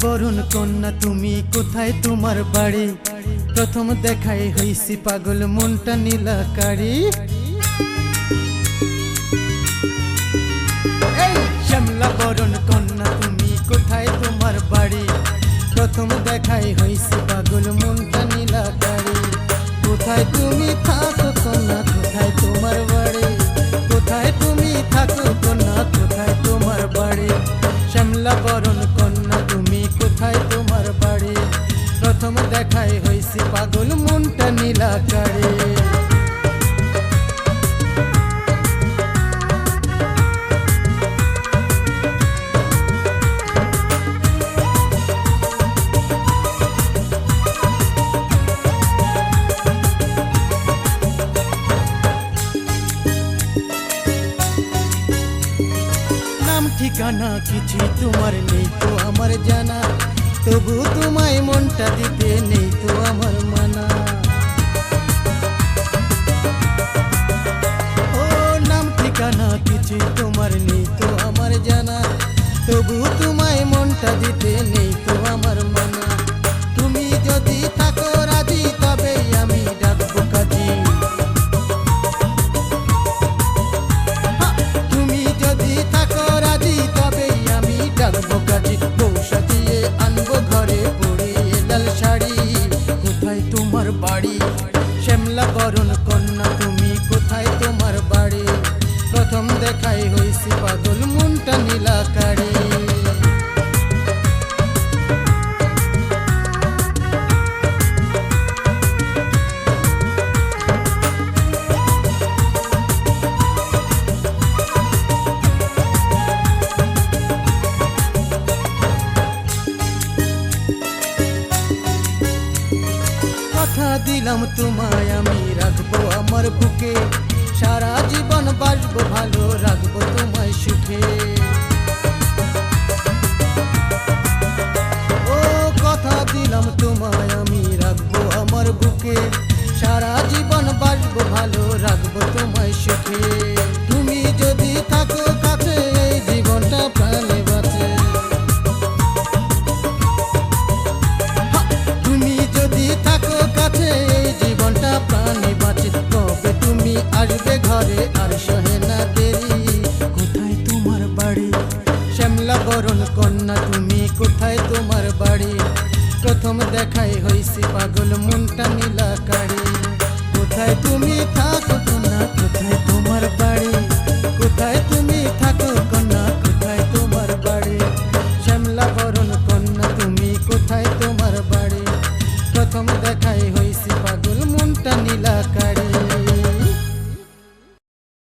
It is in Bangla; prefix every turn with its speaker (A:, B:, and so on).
A: বরণ কন্যা তুমি কোথায় তোমার বাড়ি? প্রথম দেখাই হইছি পাগল মনটা নীলাকারি। এই শ্যামলা বরণ কন্যা তুমি কোথায় তোমার বাড়ি? প্রথম দেখাই হইছি পাগল মনটা নীলাকারি। কোথায় তুমি থাকো কন্যা, কোথায় তোমার বাড়ি? কোথায় তুমি থাকো কন্যা, কোথায় তোমার বাড়ি? শ্যামলা বরণ কন্যা তুমি কোথায় তোমার বাড়ি? প্রথম দেখাই হইছি পাগল মনটা নীলাকারি। ঠিকানা কিছু তোমার নেই তো আমার জানা, তবু তোমায় মনটা দিতে নেই তো আমার মানা। ও নাম ঠিকানা কিছু তোমার নেই তো আমার জানা, তবু তোমায় মনটা দিতে নেই তো আমার মানা। তুমি যদি থাকো রাজি তবে আমি ডাকবো কাজী। তুমি যদি থাকো রাজি তবে আমি ডাকবো কাজী। বউ সাজিয়ে আনবো ঘরে পরিয়ে লাল শাড়ি। কোথায় তোমার বাড়ি? শ্যামলা বরণ কন্যা তুমি কোথায় তোমার বাড়ি? প্রথম দেখাই হইছি পাগল মনটা নীলাকারি। কথা দিলাম তোমায় আমি রাখবো আমার বুকে, সারা জীবন বাসবো ভালো রাখবো তোমায় সুখে। ও কথা দিলাম তোমায় আমি রাখবো আমার বুকে, সারা জীবন বাসবো ভালো রাখবো তোমায় সুখে। তুমি যদি থাকো কাছে এই জীবনটা প্রাণে বাঁচে। তুমি যদি থাকো কাছে এই জীবনটা প্রাণে বাঁচে। তবে তুমি আসবে ঘরে আর সহে না দেরি। কোথায় তোমার বাড়ি? শ্যামলা বরণ কন্যা তুমি কোথায় তোমার বাড়ি? প্রথম দেখাই হইছি পাগল মনটা নীলা